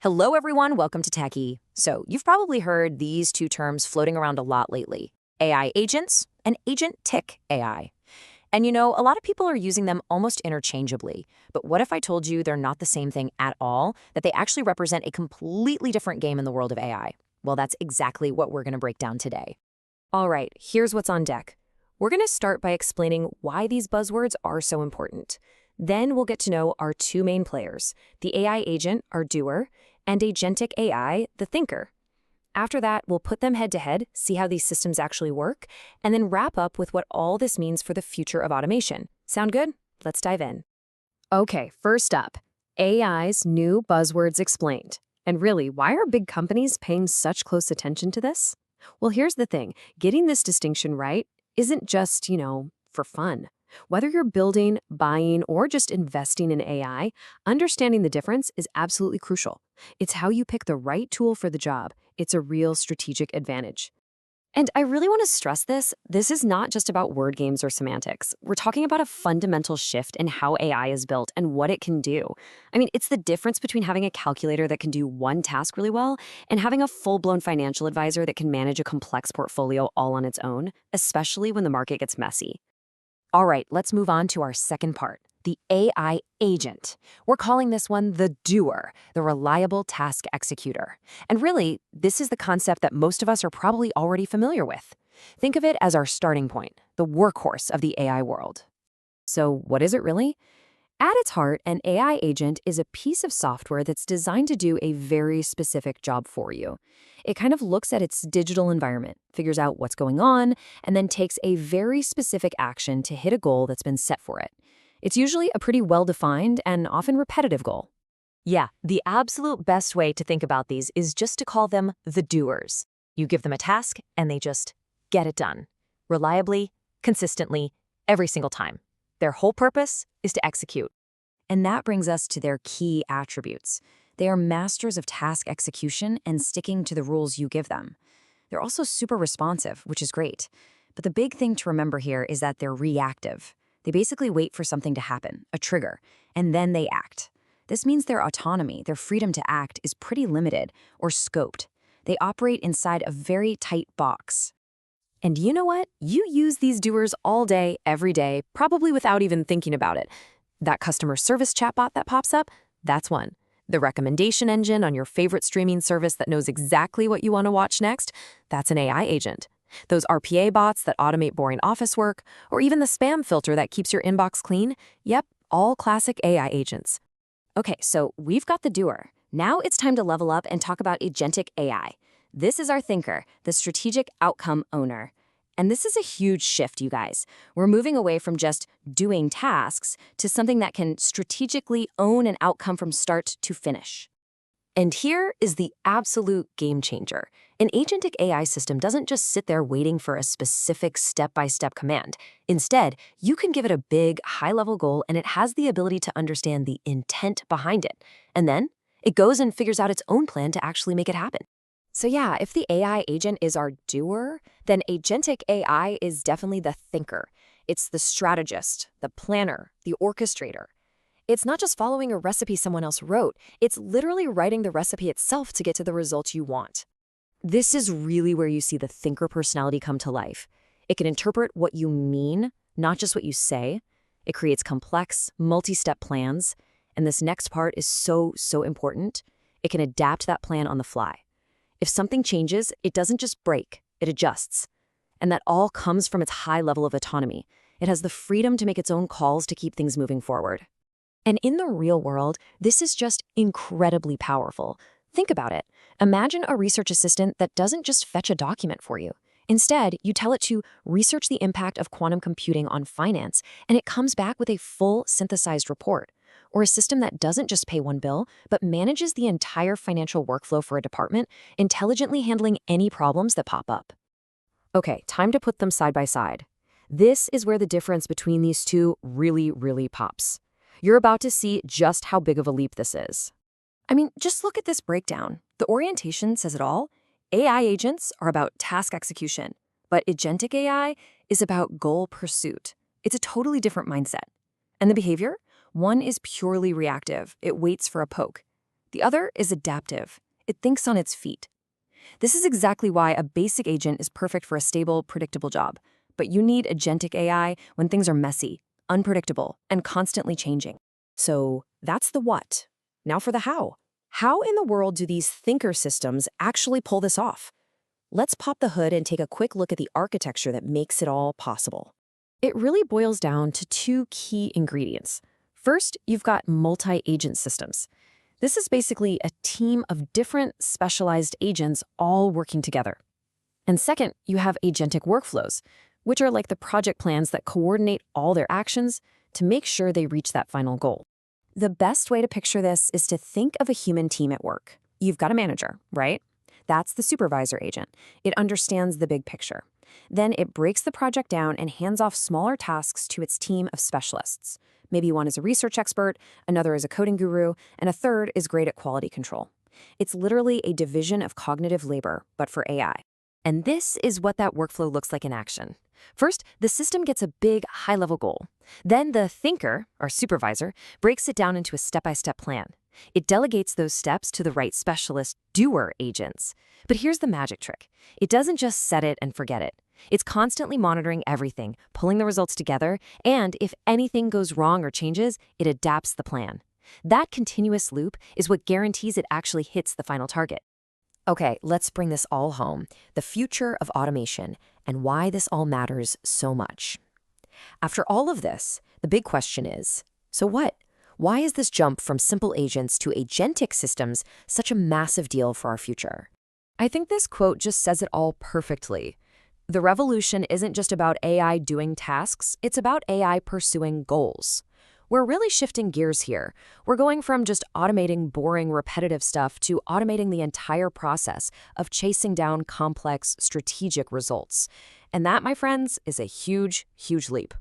Hello, everyone. Welcome to Techie. So, you've probably heard these two terms floating around a lot lately: AI agents and Agentic AI. And a lot of people are using them almost interchangeably. But what if I told you they're not the same thing at all, that they actually represent a completely different game in the world of AI? Well, that's exactly what we're going to break down today. All right, here's what's on deck. We're going to start by explaining why these buzzwords are so important. Then we'll get to know our two main players, the AI agent, our doer, and Agentic AI, the thinker. After that, we'll put them head to head, see how these systems actually work, and then wrap up with what all this means for the future of automation. Sound good? Let's dive in. Okay, first up, AI's new buzzwords explained. And really, why are big companies paying such close attention to this? Well, here's the thing. Getting this distinction right isn't just, for fun. Whether you're building, buying, or just investing in AI, understanding the difference is absolutely crucial. It's how you pick the right tool for the job. It's a real strategic advantage. And I really want to stress this. This is not just about word games or semantics. We're talking about a fundamental shift in how AI is built and what it can do. I mean, it's the difference between having a calculator that can do one task really well and having a full-blown financial advisor that can manage a complex portfolio all on its own, especially when the market gets messy. All right, let's move on to our second part, the AI agent. We're calling this one the doer, the reliable task executor. And really, this is the concept that most of us are probably already familiar with. Think of it as our starting point, the workhorse of the AI world. So what is it really? At its heart, an AI agent is a piece of software that's designed to do a very specific job for you. It kind of looks at its digital environment, figures out what's going on, and then takes a very specific action to hit a goal that's been set for it. It's usually a pretty well-defined and often repetitive goal. Yeah, the absolute best way to think about these is just to call them the doers. You give them a task, and they just get it done. Reliably, consistently, every single time. Their whole purpose is to execute. And that brings us to their key attributes. They are masters of task execution and sticking to the rules you give them. They're also super responsive, which is great. But the big thing to remember here is that they're reactive. They basically wait for something to happen, a trigger, and then they act. This means their autonomy, their freedom to act, is pretty limited or scoped. They operate inside a very tight box. And you know what? You use these doers all day, every day, probably without even thinking about it. That customer service chatbot that pops up, that's one. The recommendation engine on your favorite streaming service that knows exactly what you want to watch next, that's an AI agent. Those RPA bots that automate boring office work, or even the spam filter that keeps your inbox clean, yep, all classic AI agents. Okay, so we've got the doer. Now it's time to level up and talk about Agentic AI. This is our thinker, the strategic outcome owner. And this is a huge shift, you guys. We're moving away from just doing tasks to something that can strategically own an outcome from start to finish. And here is the absolute game changer. An agentic AI system doesn't just sit there waiting for a specific step-by-step command. Instead, you can give it a big, high-level goal, and it has the ability to understand the intent behind it. And then it goes and figures out its own plan to actually make it happen. So yeah, if the AI agent is our doer, then Agentic AI is definitely the thinker. It's the strategist, the planner, the orchestrator. It's not just following a recipe someone else wrote, it's literally writing the recipe itself to get to the result you want. This is really where you see the thinker personality come to life. It can interpret what you mean, not just what you say. It creates complex, multi-step plans. And this next part is so important. It can adapt that plan on the fly. If something changes, it doesn't just break, it adjusts. And that all comes from its high level of autonomy. It has the freedom to make its own calls to keep things moving forward. And in the real world, this is just incredibly powerful. Think about it. Imagine a research assistant that doesn't just fetch a document for you. Instead, you tell it to research the impact of quantum computing on finance, and it comes back with a full synthesized report. Or a system that doesn't just pay one bill, but manages the entire financial workflow for a department, intelligently handling any problems that pop up. Okay, time to put them side by side. This is where the difference between these two really pops. You're about to see just how big of a leap this is. I mean, just look at this breakdown. The orientation says it all. AI agents are about task execution, but Agentic AI is about goal pursuit. It's a totally different mindset. And the behavior? One is purely reactive. It waits for a poke. The other is adaptive. It thinks on its feet. This is exactly why a basic agent is perfect for a stable, predictable job. But you need agentic AI when things are messy, unpredictable, and constantly changing. So that's the what. Now for the how. How in the world do these thinker systems actually pull this off? Let's pop the hood and take a quick look at the architecture that makes it all possible. It really boils down to two key ingredients. First, you've got multi-agent systems. This is basically a team of different specialized agents all working together. And second, you have agentic workflows, which are like the project plans that coordinate all their actions to make sure they reach that final goal. The best way to picture this is to think of a human team at work. You've got a manager, right? That's the supervisor agent. It understands the big picture. Then it breaks the project down and hands off smaller tasks to its team of specialists. Maybe one is a research expert, another is a coding guru, and a third is great at quality control. It's literally a division of cognitive labor, but for AI. And this is what that workflow looks like in action. First, the system gets a big, high-level goal. Then the thinker, or supervisor, breaks it down into a step-by-step plan. It delegates those steps to the right specialist doer agents. But here's the magic trick. It doesn't just set it and forget it. It's constantly monitoring everything, pulling the results together, and if anything goes wrong or changes, it adapts the plan. That continuous loop is what guarantees it actually hits the final target. Okay, let's bring this all home. The future of automation and why this all matters so much. After all of this, the big question is, so what? Why is this jump from simple agents to agentic systems such a massive deal for our future? I think this quote just says it all perfectly. The revolution isn't just about AI doing tasks, it's about AI pursuing goals. We're really shifting gears here. We're going from just automating boring, repetitive stuff to automating the entire process of chasing down complex, strategic results. And that, my friends, is a huge, huge leap.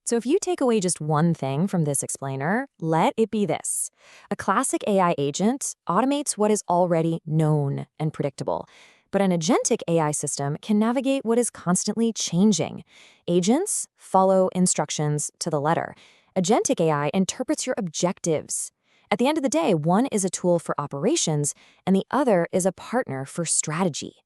So if you take away just one thing from this explainer, let it be this. A classic AI agent automates what is already known and predictable. But an agentic AI system can navigate what is constantly changing. Agents follow instructions to the letter. Agentic AI interprets your objectives. At the end of the day, one is a tool for operations, and the other is a partner for strategy.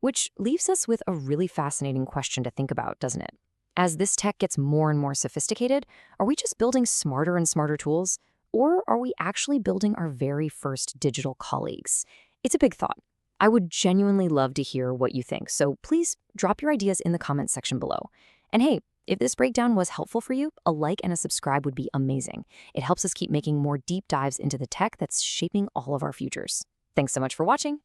Which leaves us with a really fascinating question to think about, doesn't it? As this tech gets more and more sophisticated, are we just building smarter and smarter tools? Or are we actually building our very first digital colleagues? It's a big thought. I would genuinely love to hear what you think, so please drop your ideas in the comments section below. And hey, if this breakdown was helpful for you, a like and a subscribe would be amazing. It helps us keep making more deep dives into the tech that's shaping all of our futures. Thanks so much for watching.